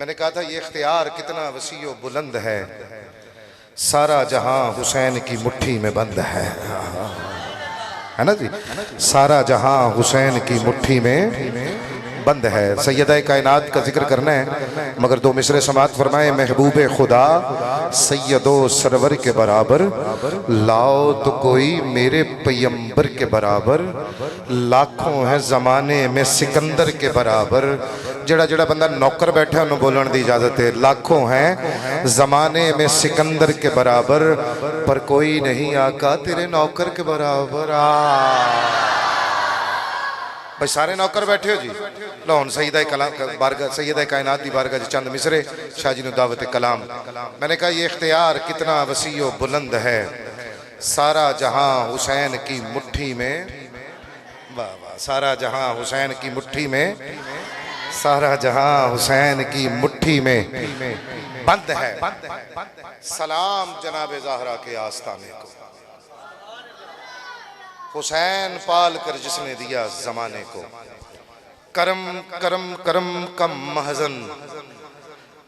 मैंने कहा था ये इख्तियार कितना वसी व बुलंद है, सारा जहां हुसैन की मुट्ठी में बंद है ना जी। सारा जहां हुसैन की मुट्ठी में बंद है। सैयदा कायनात का जिक्र करना है मगर दो मिसरे समात फरमाए, महबूबे खुदा सैयदो सरवर के बराबर, लाओ तो कोई मेरे पैगंबर के बराबर, लाखों है जमाने में सिकंदर के बराबर। जड़ा जड़ा बंदा नौकर बैठा उन्होंने बोलने की इजाजत है। लाखों हैं जमाने में सिकंदर के बराबर, पर कोई नहीं आका तेरे नौकर के बराबर। भाई सारे नौकर बैठे हो जी। लो हुण सईदा कलाम बारगाह सैयदा कायनात की बारगाह चंद मिसरे शाह जी ने दावत कलाम। मैंने कहा ये इख्तियार कितना वसी व बुलंद है, सारा जहां हुसैन की मुट्ठी में, वाह वाह, सारा जहां हुसैन की मुट्ठी में, सारा जहां हुसैन की मुट्ठी में बंद है। सलाम जनाबे ज़हरा के आस्ताने को, हुसैन पाल कर जिसने दिया जमाने को, करम करम करम का महजन,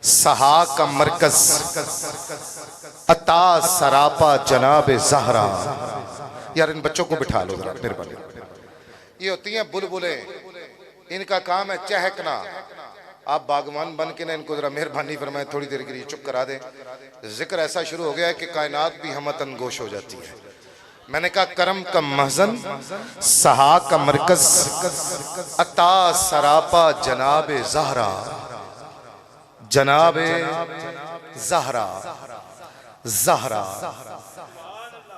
सहा का मरकज, अता सरापा जनाबे ज़हरा। यार इन बच्चों को बिठा लो जरा मेहरबानी। ये होती हैं बुलबुलें, इनका काम है चहकना। आप बागवान बन के ना इनको जरा मेहरबानी फरमाए थोड़ी देर के लिए चुप करा दें। जिक्र ऐसा शुरू हो गया है कि कायनात भी हमतन गोश हो जाती है। मैंने कहा करम का महजन, सहा का मरकज, अता सरापा जनाबे ज़हरा, जनाबे ज़हरा, ज़हरा।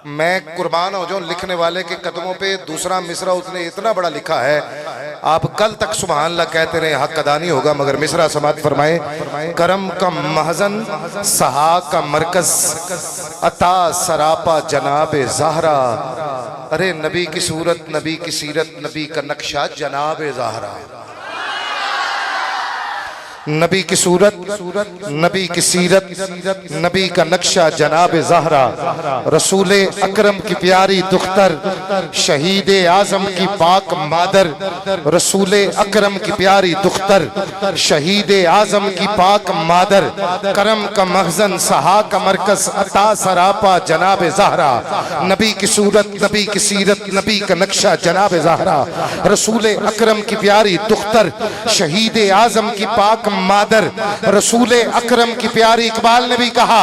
मैं कुर्बान हो जाऊं लिखने वाले के कदमों पे। दूसरा मिसरा उसने इतना बड़ा लिखा है, आप कल तक सुभान अल्लाह कहते रहे, हक अदा नहीं होगा। मगर मिसरा समात फरमाए, करम का महजन, सहा का मरकज, अता सरापा जनाबे ज़हरा। अरे नबी की सूरत, नबी की सीरत, नबी का नक्शा जनाबे ज़हरा। नबी की सूरत, नबी की सीरत, नबी का नक्शा जनाब ज़हरा। रसूले अकरम की प्यारी दुख्तर, शहीद आज़म की पाक मादर। रसूले अकरम की प्यारी दुख्तर, शहीद आज़म की पाक मादर। करम का मखजन, सहा का मरकज, अता सरापा जनाब ज़हरा। नबी की सूरत, नबी की सीरत, नबी का नक्शा जनाब ज़हरा। रसूले अकरम की प्यारी दुख्तर, शहीद आज़म की पाक मादर। रसूले अकरम की प्यारी, इकबाल ने भी कहा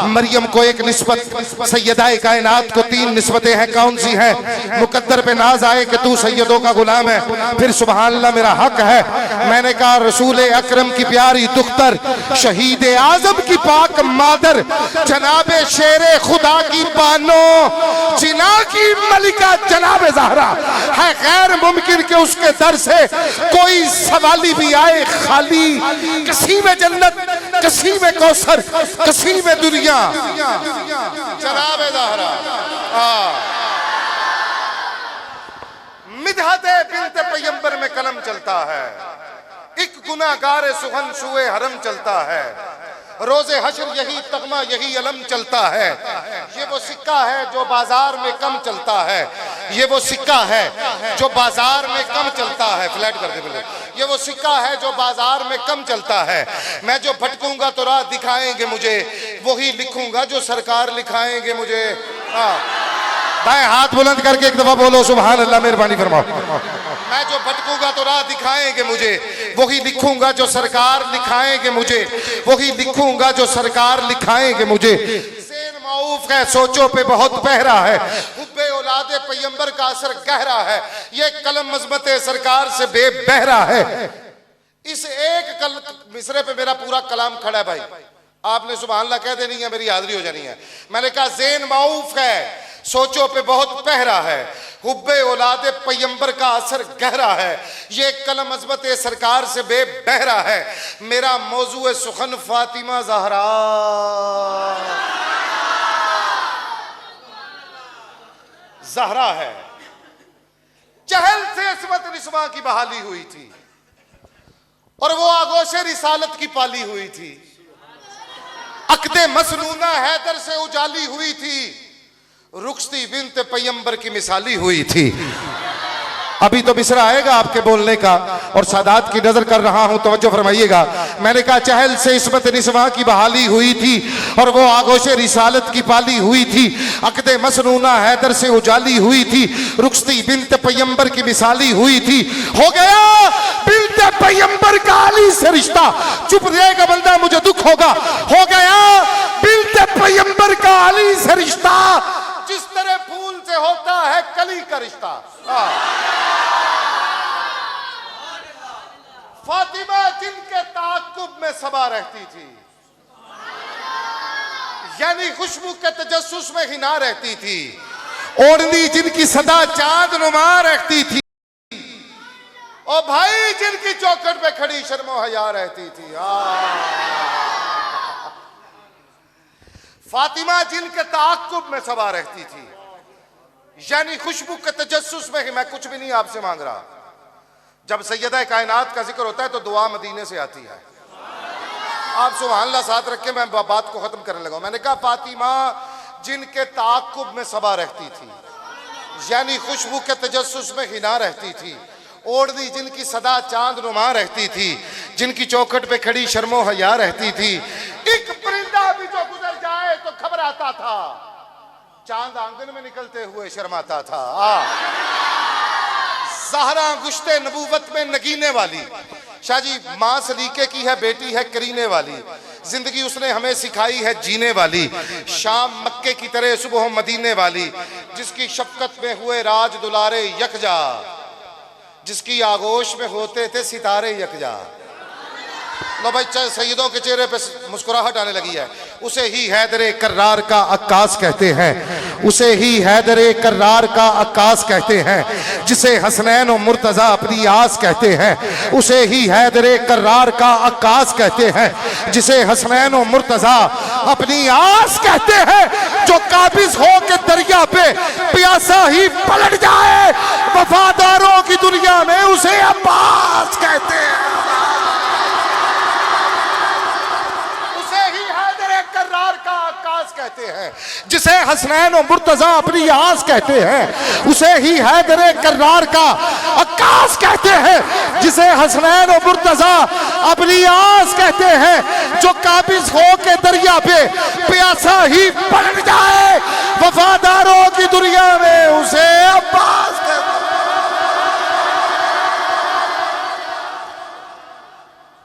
मरियम को एक निस्बत, सैयदा कायनात को तीन निस्बतें हैं, कौन सी हैं? मुकद्दर पे नाज आए कि तू सैयदों का गुलाम है, फिर सुभान अल्लाह मेरा हक है। मैंने कहा रसूले अकरम की प्यारी दुख्तर, शहीद आज़म की पाक मादर, जनाबे शेरे खुदा की बानो, जिना की मलिका जनाबे ज़हरा। है गैर मुमकिन कि उसके दर से कोई सवाली भी आए खाली। कसी में जन्नत, कसी में कौसर, कसी में दुनिया जनाबे ज़हरा। मिदहते बिन्ते पैगंबर में कलम चलता है, एक गुनाहगार सुगन शुए हरम चलता है। रोजे हश्र यही तगमा यही अलम चलता है। ये वो सिक्का है जो बाजार में कम चलता है। ये वो सिक्का है जो बाजार में कम चलता है। फ्लैट कर दे बोले। ये वो सिक्का है जो बाजार में कम चलता है। मैं जो भटकूंगा तो राह दिखाएंगे मुझे, वही लिखूंगा जो सरकार लिखाएंगे मुझे। दाएं हाथ बुलंद करके एक दफा बोलो सुभान अल्लाह, मेहरबानी फरमाओ। मैं जो भटकूंगा तो राह दिखाएंगे मुझे, वही लिखूंगा जो सरकार लिखाएंगे मुझे, वही लिखूंगा जो सरकार लिखाएंगे मुझे। ज़ेन मऊफ है, सोचों पे बहुत पहरा है, हुब्बे औलादे पैगंबर का असर गहरा है। ये कलम मज़मत सरकार से बेबहरा है। इस एक मिसरे पे मेरा पूरा कलाम खड़ा है भाई। आपने सुभान अल्लाह कह देनी है, मेरी हाजिरी हो जानी है। मैंने कहा ज़ेन मऊफ है, सोचों पे बहुत पहरा है, हुब्बे औलादे पैगंबर का असर गहरा है। ये कलम अज़मत सरकार से बेबहरा है। मेरा मौजू सुखन फातिमा ज़हरा। ज़हरा है। चहल से इस्मत निस्वा की बहाली हुई थी और वो आगोशे रिसालत की पाली हुई थी। अक़दे मसनूना हैदर से उजाली हुई थी, रुखसती बिन्त पैगंबर की मिसाली हुई थी। अभी तो मिसरा आएगा आपके बोलने का, और सादात की नजर कर रहा हूं, तवज्जो फरमाइएगा। मैंने कहा चहल से इस्मत निस्वा की बहाली हुई थी और वो आगोशे रिसालत की पाली हुई थी, अक़दे मसनूना हैदर से उजाली हुई थी, रुखसती बिन्त पैगंबर की मिसाली हुई थी। हो गया बिन्त पैगंबर का अली से रिश्ता, चुप रहेगा बंदा मुझे दुख होगा। हो गया बिन्त पैगंबर का अली से रिश्ता, जिस तरह फूल से होता है कली का रिश्ता। फातिमा जिनके ताक़ुब में सबा रहती थी, यानी खुशबू के तजस्सुस में हिना रहती थी, ओढ़नी जिनकी सदा चांद नुमा रहती थी, और भाई जिनकी चौखट पे खड़ी शर्मो हया रहती थी। फातिमा जिनके ताक़ुब में सबा रहती थी, यानी खुशबू के तजस्सुस में ही। मैं कुछ भी नहीं आपसे मांग रहा, जब सैयदा कायनात का जिक्र होता है तो दुआ मदीने से आती है। आप सुभान अल्लाह साथ रख के मैं बात को खत्म करने लगा। मैंने कहा फातिमा जिनके ताक़ुब में सबा रहती थी, यानी खुशबू के तजस्सुस में हिना रहती थी, ओढ़नी जिनकी सदा चांद नुमा रहती थी, जिनकी चौखट पे खड़ी शर्मो हया रहती थी। एक परिंदा भी जो गुजर जाए तो घबराता था, चांद आंगन में निकलते हुए शर्माता था। ज़हरा गुश्ते नबूवत में नगीने वाली, शाहजी माँ सलीके की है, बेटी है करीने वाली, जिंदगी उसने हमें सिखाई है जीने वाली, शाम मक्के की तरह सुबह मदीने वाली, जिसकी शफकत में हुए राज दुलारे यकजा, जिसकी आगोश में होते थे सितारे यकजा। लो भाई सैयदों के चेहरे पे मुस्कुराहट आने लगी है। उसे ही हैदरे कर्रार का अक्कास कहते हैं, उसे ही हैदरे कर्रार का अक्कास कहते हैं, जिसे हसनैन और मुर्तजा अपनी आस कहते हैं। उसे ही हैदरे कर्रार का अक्कास कहते हैं, जिसे हसनैन और मुर्तजा अपनी आस कहते हैं। जो काबिज हो के दरिया पे प्यासा ही पलट जाए, वफादारों की दुनिया में उसे अब्बास कहते हैं। कहते हैं, जिसे हसनैन और मुर्तजा अपनी आस कहते हैं। उसे ही हैदरे कर्रार का अक्कास कहते हैं, जिसे हसनैन और मुर्तजा अपनी आस कहते हैं। जो काबिज हो के दरिया पे प्यासा ही पलट जाए, वफादारों की दुनिया में उसे अब्बास कहते हैं।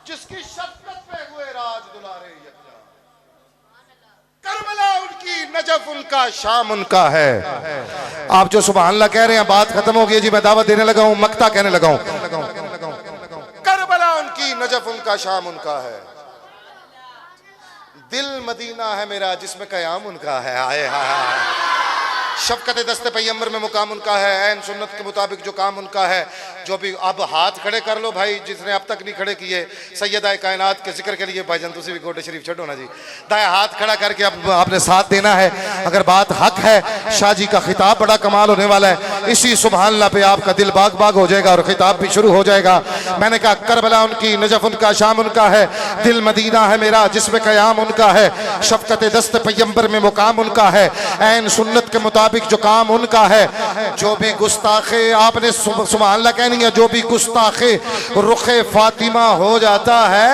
जिसकी शफ़क़त पे हुए राज दुलारे यकजा, करबला उनकी, नजफ उनका, शाम उनका है। आप जो सुभान अल्लाह कह रहे हैं, बात खत्म हो गई जी, मैं दावत देने लगा हूं, मक्ता कहने लगा हूं। करबला उनकी, नजफ उनका, शाम उनका है। दिल मदीना है मेरा जिसमें कयाम उनका है। आए हाय, शफकत दस्ते पैगंबर में मुकाम उनका है, ऐन सुन्नत के मुताबिक जो काम उनका है। जो भी अब हाथ खड़े कर लो भाई, जिसने अब तक नहीं खड़े किए सैयदा कायनात के जिक्र के लिए। भाईजान तुसी भी गोटे शरीफ छोड़ो ना जी, दाया हाथ खड़ा करके अब आपने साथ देना है। अगर बात हक है, शाह जी का खिताब बड़ा कमाल होने वाला है। इसी सुभान अल्लाह पे आपका दिल बाग बाग हो जाएगा और खिताब भी शुरू हो जाएगा। मैंने कहा करबला उनकी, नजफ उनका, शाम उनका है। दिल मदीना है मेरा जिसमें कयाम उनका है, शफकत दस्त पैगंबर में मुकाम उनका है, ऐन सुन्नत के मुताबिक जो काम उनका है। जो भी गुस्ताखे, आपने सुभान अल्लाह कहनी है, जो भी गुस्ताखे रुखे फातिमा हो जाता है,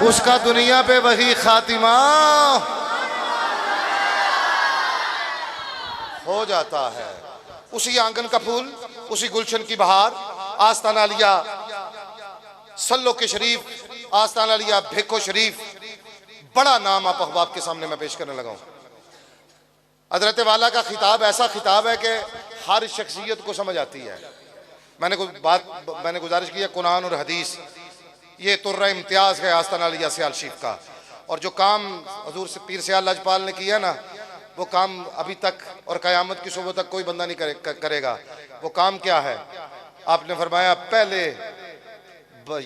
उसका दुनिया पे वही खातिमा हो जाता है। उसी आंगन का फूल, उसी गुलशन की बहार, आस्ताना लिया सल्लो के शरीफ, आस्ताना लिया भेको शरीफ। बड़ा नाम आप अहबाब के सामने मैं पेश करने लगा हूं। हजरत वाला का खिताब ऐसा खिताब है कि हर शख्सियत को समझ आती है। मैंने गुजारिश की है, कुरान और हदीस ये तुर्रा इम्तियाज़ है आस्ताना लिया सियाल शीफ का। और जो काम हजूर से पीर सियाल लाजपाल ने किया ना, वो काम अभी तक और क़यामत की सुबह तक कोई बंदा नहीं करेगा। वो काम क्या है? आपने फरमाया पहले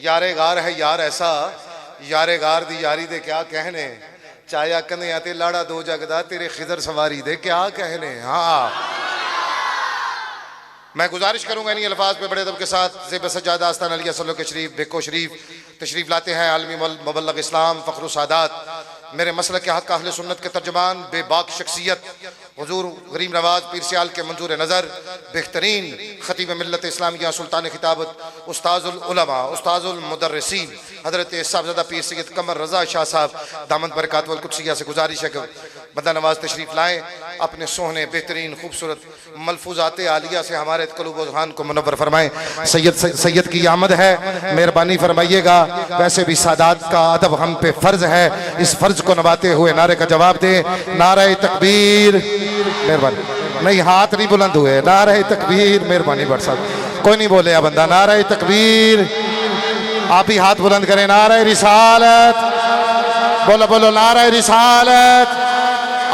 यारे गार है यार ऐसा, यारे गार दी यारी दे क्या कहने, चाया कने आते लाड़ा दो जगदा तेरे खिदर सवारी दे क्या कहने। हाँ, मैं गुजारिश करूंगा इन्हीं अल्फाज पे बड़े अदब के साथ ज़ेब सज्जादा आस्ताना लिया सल्लो के शरीफ भेको शरीफ तशरीफ़ लाते हैं आलमी मुबल्लग इस्लाम फ़ख्र सादात, मेरे मसलक के हक़ अहले सुन्नत के तर्जुमान, बेबाक शख्सियत, हुजूर गरीम नवाज पीर सियाल के मंजूर नज़र, बेहतरीन खतीब मिल्लत इस्लामिया सुल्तान खिताबत उस्ताजुल उलमा उस्ताजुल मुदर्रिसीन हज़रत साहबज़ादा पीर सैयद कमर रज़ा शाह साहब दामद बरकात वल कुदसिया से गुजारिश है कि बंदा नवाज तशरीफ़ लाएँ, अपने सोहने बेहतरीन खूबसूरत मलफूज़ात आलिया से हमारे क़ुलूब व ज़ुहान को मुनव्वर फरमाएँ। सैयद की आमद है, मेहरबानी फरमाइएगा। वैसे भी सादात का अदब हम पे फ़र्ज़ है, इस फ़र्ज़ को निभाते हुए नारे का जवाब दें। नारे तकबीर, मेहरबानी नहीं, हाथ नहीं बुलंद हुए। नारे तकबीर, मेहरबानी बट साहब, कोई नहीं बोले बंदा। नारे तकबीर, आप ही हाथ बुलंद करें। नारे रिसालत, बोलो बोलो नारे रिसालत।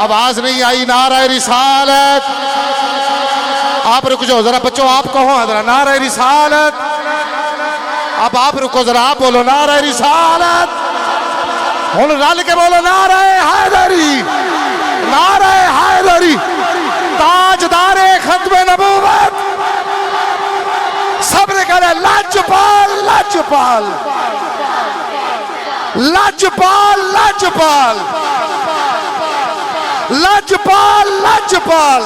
आवाज नहीं आई। नारे रिसालत। आप रुक जाओ जरा बच्चों, आप कहो जरा नारे रिसालत। अब आप रुको जरा, आप बोलो नारे रिसालत। हुन रल के बोलो नारे हैदरी, नारे हैदरी। ताजदारे खत्म नबूवत, सबने कहा लाजपाल लाजपाल लाजपाल लाजपाल लाजपाल लाजपाल।